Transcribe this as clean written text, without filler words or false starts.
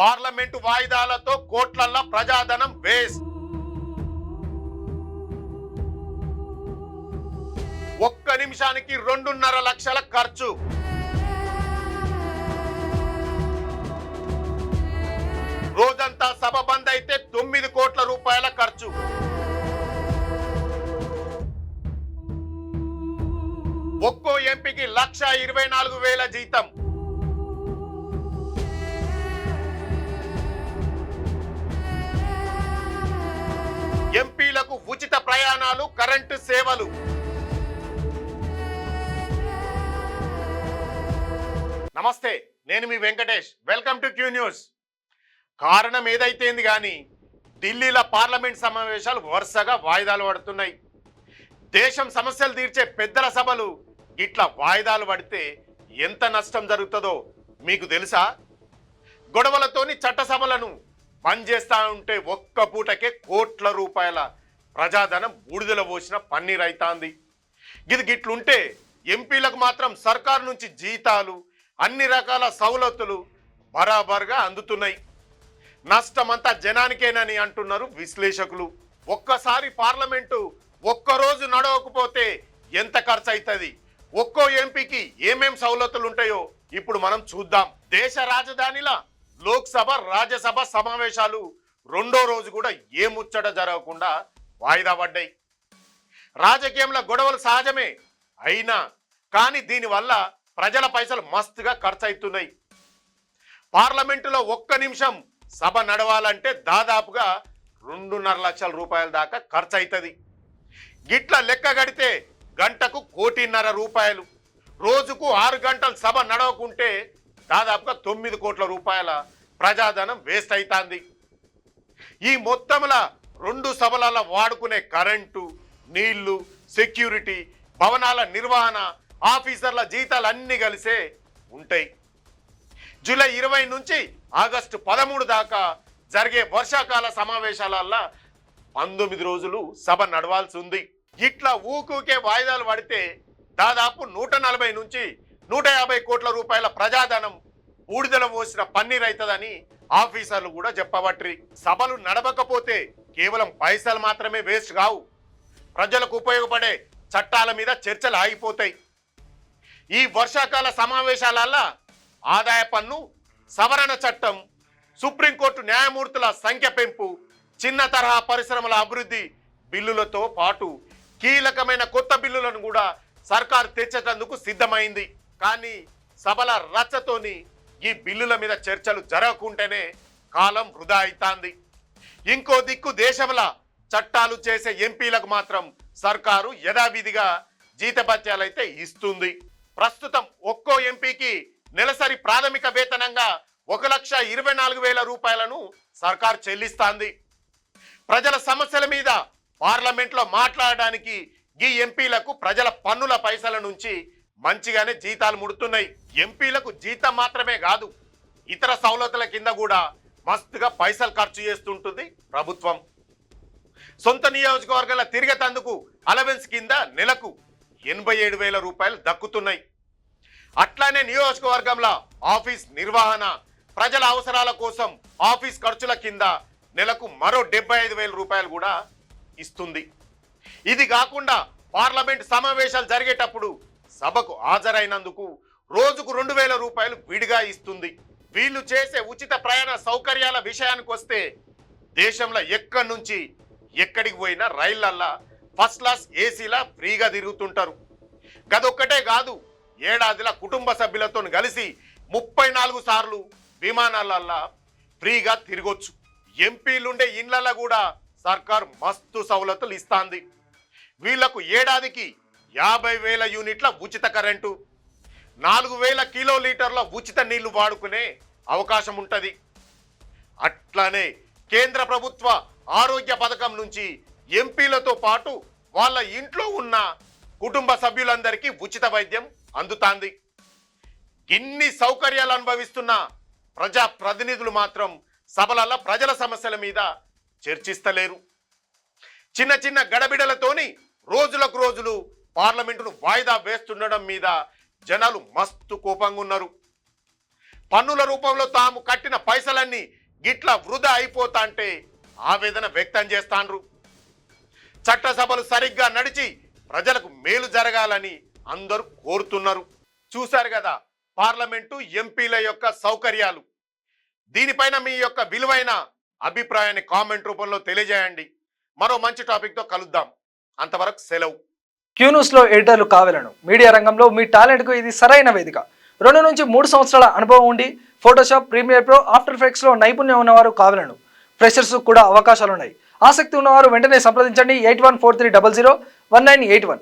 Parliament వాయిదాలతో కోట్లల్ల ప్రజాధనం waste. ఒక్క నిమిషానికి 2.5 లక్షల ఖర్చు. రోజంతా సభ బంద్ అయితే 9 కోట్ల రూపాయల ఖర్చు. ఒక్కో ఎంపీకి 1,24,000 జీతం. ఎంపీలకు ఉచిత ప్రయాణాలు, కరెంటు సేవలు. నమస్తే, నేను మీ Venkatesh. Welcome to Q News. కారణం ఏదైతేంది కానీ ఢిల్లీలో పార్లమెంట్ సమావేశాలు వరుసగా వాయిదాలు పడుతున్నాయి. దేశం సమస్యలు తీర్చే పెద్దల సభలు ఇట్లా వాయిదాలు పడితే ఎంత నష్టం జరుగుతుందో మీకు తెలుసా? గొడవలతోని చట్టసభలను బంద్ చేస్తా ఉంటే ఒక్క పూటకే కోట్ల రూపాయల ప్రజాధనం బూడిదల పోసిన పన్నీర్ అవుతాంది. ఇది గిట్లుంటే ఎంపీలకు మాత్రం సర్కారు నుంచి జీతాలు, అన్ని రకాల సౌలతులు బరాబర్గా అందుతున్నాయి. నష్టమంతా జనానికేనని అంటున్నారు విశ్లేషకులు. ఒక్కసారి పార్లమెంటు ఒక్కరోజు నడవకపోతే ఎంత ఖర్చు అవుతుంది, ఒక్కో ఎంపీకి ఏమేం సౌలతులు ఉంటాయో ఇప్పుడు మనం చూద్దాం. దేశ రాజధానిలా లోక్సభ, రాజ్యసభ సమావేశాలు రెండో రోజు కూడా ఏ ముచ్చట జరగకుండా వాయిదా పడ్డాయి. రాజకీయంలో గొడవలు సహజమే అయినా కానీ దీనివల్ల ప్రజల పైసలు మస్తుగా ఖర్చు అవుతున్నాయి. పార్లమెంటులో ఒక్క నిమిషం సభ నడవాలంటే దాదాపుగా 2.5 లక్షల రూపాయల దాకా ఖర్చు అవుతుంది. గిట్ల లెక్క గడితే గంటకు 1,50,00,000 రూపాయలు. రోజుకు 6 గంటలు సభ నడవకుంటే దాదాపుగా 9 కోట్ల రూపాయల ప్రజాధనం వేస్ట్ అవుతుంది. ఈ మొత్తంలో 2 సభలలో వాడుకునే కరెంటు, నీళ్లు, సెక్యూరిటీ, భవనాల నిర్వహణ, ఆఫీసర్ల జీతాలు అన్నీ కలిసే ఉంటాయి. జూలై 20 నుంచి ఆగస్టు 13 దాకా జరిగే వర్షాకాల సమావేశాలల్లో 19 రోజులు సభ నడవాల్సి ఉంది. ఇట్లా ఊకూకే వాయిదాలు పడితే దాదాపు 140 నుంచి 150 కోట్ల రూపాయల ప్రజాధనం బూడిదల పోసిన పన్నీర్ అవుతుందని ఆఫీసర్లు కూడా చెప్పబట్రి. సభలు నడవకపోతే కేవలం పైసలు మాత్రమే వేస్ట్ కావు, ప్రజలకు ఉపయోగపడే చట్టాల మీద చర్చలు ఆగిపోతాయి. ఈ వర్షాకాల సమావేశాలల్లో ఆదాయ పన్ను సవరణ చట్టం, సుప్రీంకోర్టు న్యాయమూర్తుల సంఖ్య పెంపు, చిన్న తరహా పరిశ్రమల అభివృద్ధి బిల్లులతో పాటు కీలకమైన కొత్త బిల్లులను కూడా సర్కారు తెచ్చేటందుకు సిద్ధమైంది. కానీ సభల రచ్చతోని ఈ బిల్లుల మీద చర్చలు జరగకుంటేనే కాలం వృధా అవుతాంది. ఇంకో దిక్కు దేశంలో చట్టాలు చేసే ఎంపీలకు మాత్రం సర్కారు యథావిధిగా జీతభత్యాలైతే ఇస్తుంది. ప్రస్తుతం ఒక్కో ఎంపీకి నెలసరి ప్రాథమిక వేతనంగా 1,24,000 రూపాయలను సర్కారు చెల్లిస్తాంది. ప్రజల సమస్యల మీద పార్లమెంట్లో మాట్లాడడానికి ఈ ఎంపీలకు ప్రజల పన్నుల పైసల నుంచి మంచిగానే జీతాలు ముడుతున్నాయి. ఎంపీలకు జీతం మాత్రమే కాదు, ఇతర సౌలతుల కింద కూడా మస్తుగా పైసలు ఖర్చు చేస్తుంటుంది ప్రభుత్వం. సొంత నియోజకవర్గాల తిరిగేతందుకు అలవెన్స్ కింద నెలకు 87,000 రూపాయలు దక్కుతున్నాయి. అట్లానే నియోజకవర్గంలో ఆఫీస్ నిర్వహణ, ప్రజల అవసరాల కోసం ఆఫీస్ ఖర్చుల కింద నెలకు మరో 75,000 రూపాయలు కూడా ఇస్తుంది. ఇది కాకుండా పార్లమెంట్ సమావేశాలు జరిగేటప్పుడు సభకు హాజరైనందుకు రోజుకు 2,000 రూపాయలు విడిగా ఇస్తుంది. వీళ్ళు చేసే ఉచిత ప్రయాణ సౌకర్యాల విషయానికి వస్తే దేశంలో ఎక్కడి నుంచి ఎక్కడికి పోయినా రైళ్లల్లా ఫస్ట్ క్లాస్ ఏసీలా ఫ్రీగా తిరుగుతుంటారు. గదొక్కటే కాదు, ఏడాదిలో కుటుంబ సభ్యులతో కలిసి 34 సార్లు విమానాలల్లా ఫ్రీగా తిరగొచ్చు. ఎంపీలుండే ఇండ్లల్లో కూడా సర్కారు మస్తు సౌలతులు ఇస్తాంది. వీళ్లకు ఏడాదికి 50,000 యూనిట్ల ఉచిత కరెంటు, 4,000 కిలోలీటర్ల ఉచిత నీళ్లు వాడుకునే అవకాశం ఉంటుంది. అట్లానే కేంద్ర ప్రభుత్వ ఆరోగ్య పథకం నుంచి ఎంపీలతో పాటు వాళ్ళ ఇంట్లో ఉన్న కుటుంబ సభ్యులందరికీ ఉచిత వైద్యం అందుతాంది. ఇన్ని సౌకర్యాలు అనుభవిస్తున్న ప్రజా ప్రతినిధులు మాత్రం సభలలో ప్రజల సమస్యల మీద చర్చిస్తలేరు. చిన్న చిన్న గడబిడలతోని రోజులకు రోజులు పార్లమెంటును వాయిదా వేస్తుండడం మీద జనాలు మస్తు కోపంగా ఉన్నారు. పన్నుల రూపంలో తాము కట్టిన పైసలన్నీ గిట్లా వృధా అయిపోతా అంటే ఆవేదన వ్యక్తం చేస్తాండ్రు. చట్టసభలు సరిగ్గా నడిచి ప్రజలకు మేలు జరగాలని అందరూ కోరుతున్నారు. చూశారు కదా పార్లమెంటు ఎంపీల యొక్క సౌకర్యాలు. దీనిపైన మీ యొక్క విలువైన అభిప్రాయాన్ని కామెంట్ రూపంలో తెలియజేయండి. మరో మంచి టాపిక్తో కలుద్దాం. అంతవరకు సెలవు. క్యూన్యూస్లో ఎడిటర్లు కావాలను మీడియా రంగంలో మీ టాలెంట్కు ఇది సరైన వేదిక. 2 నుంచి 3 సంవత్సరాల అనుభవం ఉండి ఫోటోషాప్, ప్రీమియర్ ప్రో, ఆఫ్టర్ ఎఫెక్ట్స్లో నైపుణ్యం ఉన్నవారు కావాలను. ఫ్రెషర్స్ కూడా అవకాశాలున్నాయి. ఆసక్తి ఉన్నవారు వెంటనే సంప్రదించండి. 8143001981.